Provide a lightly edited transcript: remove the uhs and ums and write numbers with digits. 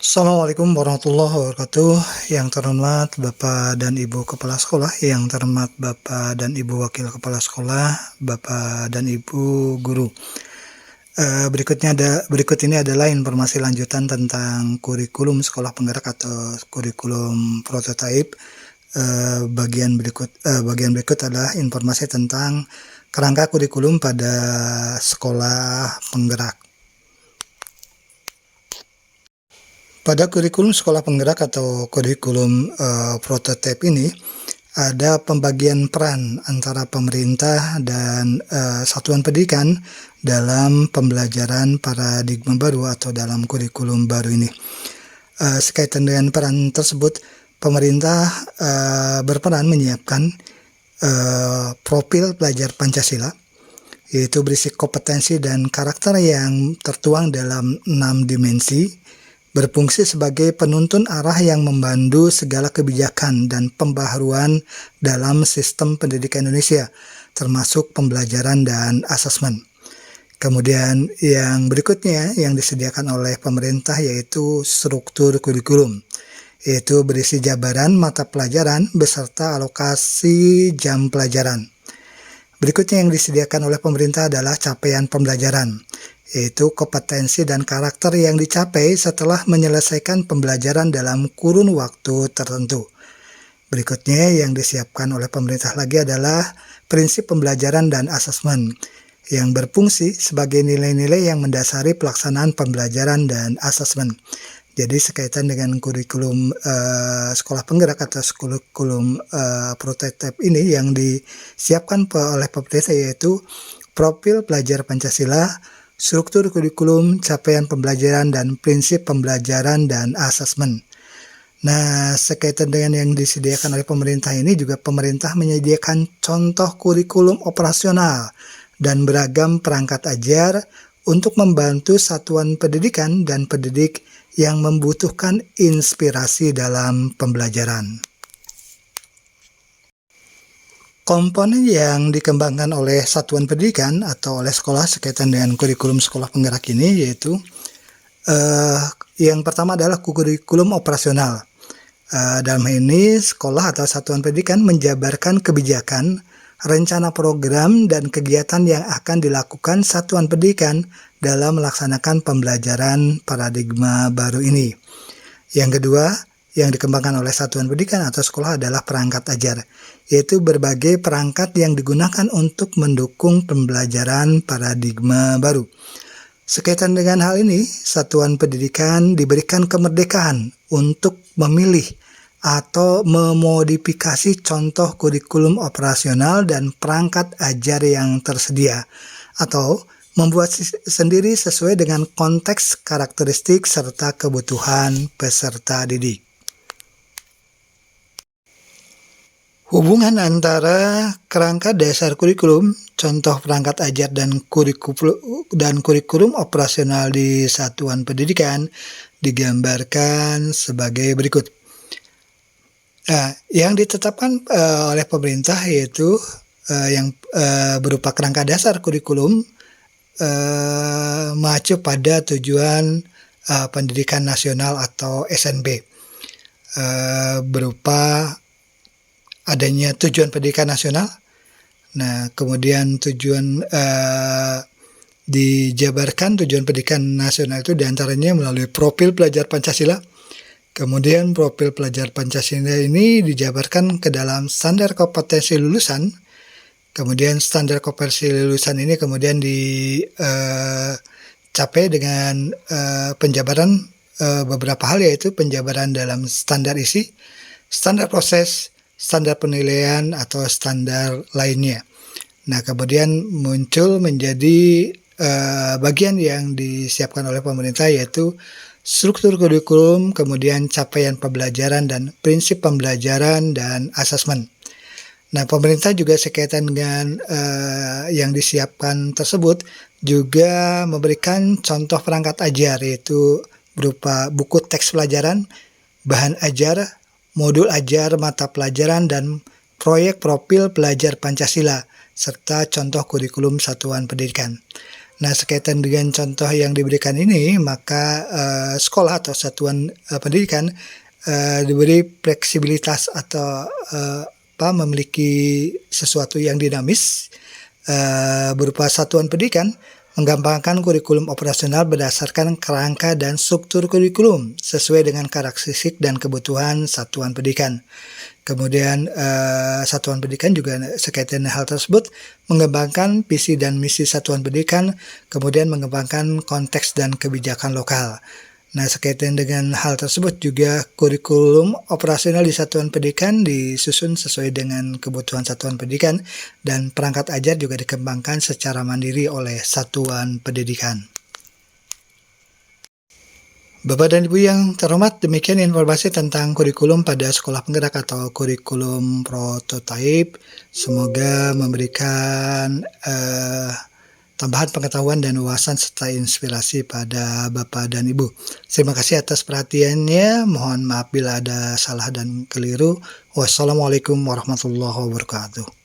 Assalamualaikum warahmatullahi wabarakatuh. Yang terhormat Bapak dan Ibu Kepala Sekolah, yang terhormat Bapak dan Ibu Wakil Kepala Sekolah, Bapak dan Ibu Guru. Berikut ini adalah informasi lanjutan tentang kurikulum sekolah penggerak atau kurikulum prototipe. Bagian berikut adalah informasi tentang kerangka kurikulum pada sekolah penggerak. Pada kurikulum sekolah penggerak atau kurikulum prototipe ini ada pembagian peran antara pemerintah dan satuan pendidikan dalam pembelajaran paradigma baru atau dalam kurikulum baru ini. Sekaitan dengan peran tersebut, pemerintah berperan menyiapkan profil pelajar Pancasila, yaitu berisi kompetensi dan karakter yang tertuang dalam 6 dimensi, berfungsi sebagai penuntun arah yang membantu segala kebijakan dan pembaharuan dalam sistem pendidikan Indonesia, termasuk pembelajaran dan asesmen. Kemudian yang berikutnya yang disediakan oleh pemerintah yaitu struktur kurikulum, yaitu berisi jabaran mata pelajaran beserta alokasi jam pelajaran. Berikutnya yang disediakan oleh pemerintah adalah capaian pembelajaran, yaitu kompetensi dan karakter yang dicapai setelah menyelesaikan pembelajaran dalam kurun waktu tertentu. Berikutnya yang disiapkan oleh pemerintah lagi adalah prinsip pembelajaran dan asesmen, yang berfungsi sebagai nilai-nilai yang mendasari pelaksanaan pembelajaran dan asesmen. Jadi sekaitan dengan kurikulum sekolah penggerak atau kurikulum prototipe ini yang disiapkan oleh pemerintah yaitu profil pelajar Pancasila, struktur kurikulum, capaian pembelajaran, dan prinsip pembelajaran dan asesmen. Nah, sekaitan dengan yang disediakan oleh pemerintah ini juga pemerintah menyediakan contoh kurikulum operasional dan beragam perangkat ajar untuk membantu satuan pendidikan dan pendidik yang membutuhkan inspirasi dalam pembelajaran. Komponen yang dikembangkan oleh satuan pendidikan atau oleh sekolah sekaitan dengan kurikulum sekolah penggerak ini yaitu yang pertama adalah kurikulum operasional. Dalam hal ini sekolah atau satuan pendidikan menjabarkan kebijakan, rencana program dan kegiatan yang akan dilakukan satuan pendidikan dalam melaksanakan pembelajaran paradigma baru ini. Yang kedua, yang dikembangkan oleh satuan pendidikan atau sekolah adalah perangkat ajar, yaitu berbagai perangkat yang digunakan untuk mendukung pembelajaran paradigma baru. Sekaitan dengan hal ini, satuan pendidikan diberikan kemerdekaan untuk memilih atau memodifikasi contoh kurikulum operasional dan perangkat ajar yang tersedia, atau membuat sendiri sesuai dengan konteks, karakteristik, serta kebutuhan peserta didik. Hubungan antara kerangka dasar kurikulum, contoh perangkat ajar dan kurikulum operasional di satuan pendidikan digambarkan sebagai berikut. Nah, yang ditetapkan oleh pemerintah yaitu yang berupa kerangka dasar kurikulum mengacu pada tujuan pendidikan nasional atau SNP, berupa adanya tujuan pendidikan nasional. Nah, kemudian dijabarkan tujuan pendidikan nasional itu diantaranya melalui profil pelajar Pancasila. Kemudian profil pelajar Pancasila ini dijabarkan ke dalam standar kompetensi lulusan. Kemudian standar kompetensi lulusan ini kemudian dicapai dengan penjabaran beberapa hal, yaitu penjabaran dalam standar isi, standar proses, standar penilaian, atau standar lainnya. Nah, kemudian muncul menjadi bagian yang disiapkan oleh pemerintah yaitu struktur kurikulum, kemudian capaian pembelajaran dan prinsip pembelajaran dan asesmen. Nah, pemerintah juga sekaitan dengan yang disiapkan tersebut juga memberikan contoh perangkat ajar, yaitu berupa buku teks pelajaran, bahan ajar, modul ajar, mata pelajaran, dan proyek profil pelajar Pancasila, serta contoh kurikulum satuan pendidikan. Nah, sekaitan dengan contoh yang diberikan ini, maka sekolah atau satuan pendidikan diberi fleksibilitas atau memiliki sesuatu yang dinamis berupa satuan pendidikan menggampangkan kurikulum operasional berdasarkan kerangka dan struktur kurikulum sesuai dengan karakteristik dan kebutuhan satuan pendidikan. Kemudian satuan pendidikan juga sekaitan dengan hal tersebut mengembangkan visi dan misi satuan pendidikan, kemudian mengembangkan konteks dan kebijakan lokal. Nah, sekaitan dengan hal tersebut juga kurikulum operasional di satuan pendidikan disusun sesuai dengan kebutuhan satuan pendidikan dan perangkat ajar juga dikembangkan secara mandiri oleh satuan pendidikan. Bapak dan Ibu yang terhormat, demikian informasi tentang kurikulum pada sekolah penggerak atau kurikulum prototipe. Semoga memberikan tambahan pengetahuan dan wawasan serta inspirasi pada Bapak dan Ibu. Terima kasih atas perhatiannya. Mohon maaf bila ada salah dan keliru. Wassalamualaikum warahmatullahi wabarakatuh.